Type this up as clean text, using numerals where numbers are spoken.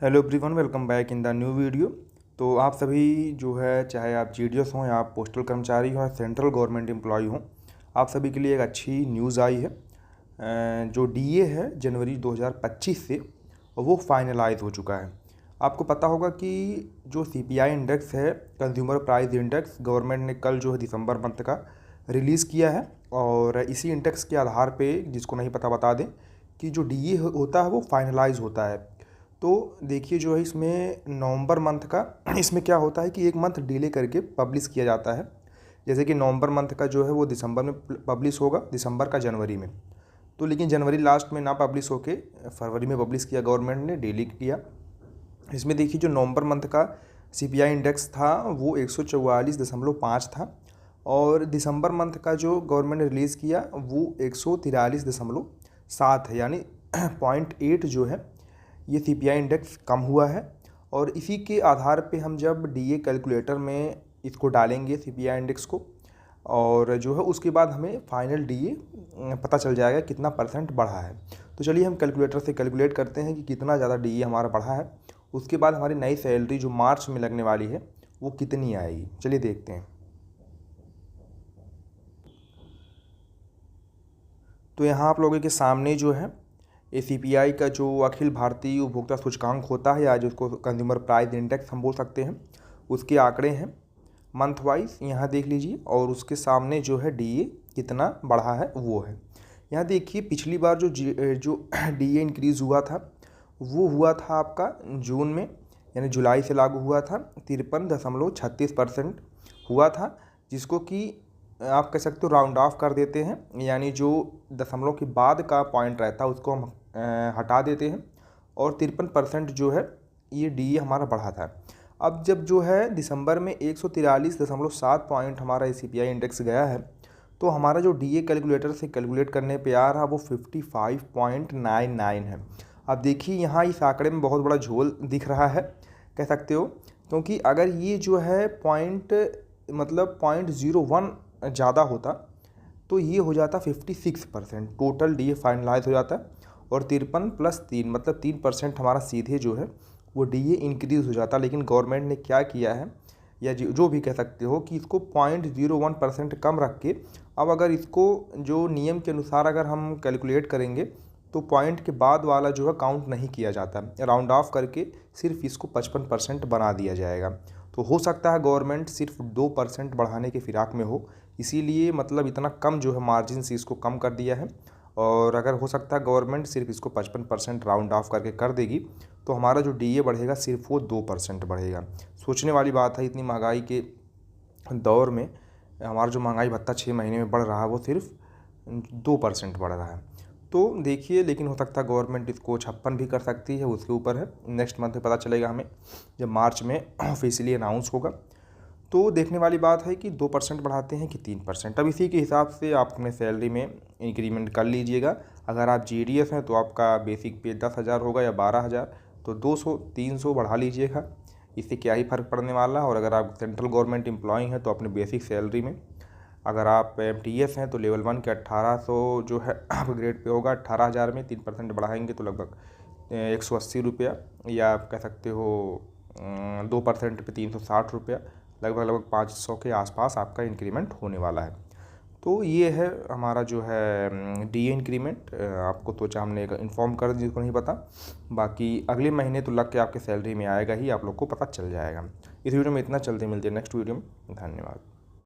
Hello everyone, welcome back in the new video. तो आप सभी जो है, चाहे आप जीडीएस हों या आप पोस्टल कर्मचारी हों या सेंट्रल गवर्नमेंट एम्प्लॉय हों, आप सभी के लिए एक अच्छी न्यूज़ आई है। जो डीए है जनवरी 2025 से वो फाइनलाइज हो चुका है। आपको पता होगा कि जो सीपीआई इंडेक्स है, कंज्यूमर प्राइस इंडेक्स, गवर्नमेंट ने कल जो है दिसंबर मंथ का रिलीज़ किया है। और इसी इंडेक्स के आधार पे, जिसको नहीं पता बता दें, कि जो डीए होता है वो फाइनलाइज होता है। तो देखिए जो है, इसमें नवंबर मंथ का इसमें क्या होता है कि एक मंथ डिले करके पब्लिश किया जाता है। जैसे कि नवंबर मंथ का जो है वो दिसंबर में पब्लिश होगा, दिसंबर का जनवरी में। तो लेकिन जनवरी लास्ट में ना पब्लिश होके फरवरी में पब्लिश किया, गवर्नमेंट ने डिले किया। इसमें देखिए जो नवंबर मंथ का सीपीआई इंडेक्स था वो 144.5 था, और दिसंबर मंथ का जो गवर्नमेंट ने रिलीज़ किया वो 143.7 है, यानी 0.8 जो है ये सीपीआई इंडेक्स कम हुआ है। और इसी के आधार पे हम जब डीए कैलकुलेटर में इसको डालेंगे सीपीआई इंडेक्स को, और जो है उसके बाद हमें फाइनल डीए पता चल जाएगा कितना परसेंट बढ़ा है। तो चलिए हम कैलकुलेटर से कैलकुलेट करते हैं कि कितना ज़्यादा डीए हमारा बढ़ा है। उसके बाद हमारी नई सैलरी जो मार्च में लगने वाली है वो कितनी आएगी, चलिए देखते हैं। तो यहाँ आप लोगों के सामने जो है सीपीआई का जो अखिल भारतीय उपभोक्ता सूचकांक होता है, या जिसको कंज्यूमर प्राइस इंडेक्स हम बोल सकते हैं, उसके आंकड़े हैं मंथ वाइज, यहाँ देख लीजिए। और उसके सामने जो है डीए कितना बढ़ा है वो है। यहाँ देखिए पिछली बार जो डीए इंक्रीज़ हुआ था वो हुआ था आपका जून में, यानी जुलाई से लागू हुआ था। 53.36% हुआ था, जिसको कि आप कह सकते हो राउंड ऑफ कर देते हैं, यानी जो दशमलव के बाद का पॉइंट रहता है उसको हम हटा देते हैं। और 53% जो है ये डीए हमारा बढ़ा था। अब जब जो है दिसंबर में 143.7 पॉइंट हमारा सीपीआई इंडेक्स गया है, तो हमारा जो डीए कैलकुलेटर से कैलकुलेट करने पे आ रहा वो 55.99 है। अब देखिए यहाँ इस आंकड़े में बहुत बड़ा झोल दिख रहा है, कह सकते हो, क्योंकि अगर ये जो है पॉइंट मतलब 0.01 ज़्यादा होता तो ये हो जाता 56%, टोटल डीए फाइनलाइज हो जाता। और 53 + 3 मतलब 3% हमारा सीधे जो है वो डीए इंक्रीज़ हो जाता। लेकिन गवर्नमेंट ने क्या किया है, या जो भी कह सकते हो, कि इसको 0.01% कम रख के, अब अगर इसको जो नियम के अनुसार अगर हम कैलकुलेट करेंगे तो पॉइंट के बाद वाला जो है काउंट नहीं किया जाता, राउंड ऑफ करके सिर्फ इसको 55% बना दिया जाएगा। तो हो सकता है गवर्नमेंट सिर्फ 2% बढ़ाने के फिराक में हो, इसीलिए मतलब इतना कम जो है मार्जिन से इसको कम कर दिया है। और अगर हो सकता है गवर्नमेंट सिर्फ इसको 55% राउंड ऑफ करके कर देगी, तो हमारा जो डीए बढ़ेगा सिर्फ वो 2% बढ़ेगा। सोचने वाली बात है, इतनी महंगाई के दौर में हमारा जो महंगाई भत्ता 6 महीने में बढ़ रहा है वो सिर्फ 2% बढ़ रहा है। तो देखिए, लेकिन हो सकता है गवर्नमेंट इसको 56 भी कर सकती है, उसके ऊपर है। नेक्स्ट मंथ में पता चलेगा हमें, जब मार्च में ऑफिशियली अनाउंस होगा। तो देखने वाली बात है कि 2% बढ़ाते हैं कि 3%। अब इसी के हिसाब से आप अपने सैलरी में इंक्रीमेंट कर लीजिएगा। अगर आप जीडीएस हैं तो आपका बेसिक पे 10,000 होगा या 12,000, तो 200-300 बढ़ा लीजिएगा, इससे क्या ही फ़र्क पड़ने वाला है। और अगर आप सेंट्रल गवर्नमेंट एम्प्लॉय हैं तो अपने बेसिक सैलरी में, अगर आप एमटीएस हैं तो लेवल 1 के 1800 जो है अपग्रेड पे होगा। 18,000 में 3% बढ़ाएंगे तो लगभग 180 रुपया, या आप कह सकते हो 2% पे 360 रुपया, लगभग 500 के आसपास आपका इंक्रीमेंट होने वाला है। तो ये है हमारा जो है डीए इंक्रीमेंट। आपको तो हमने इन्फॉर्म कर दी, जिसको नहीं पता। बाकी अगले महीने तो लग के आपके सैलरी में आएगा ही, आप लोग को पता चल जाएगा। इस वीडियो में इतना, चलते मिलते हैं नेक्स्ट वीडियो में। धन्यवाद।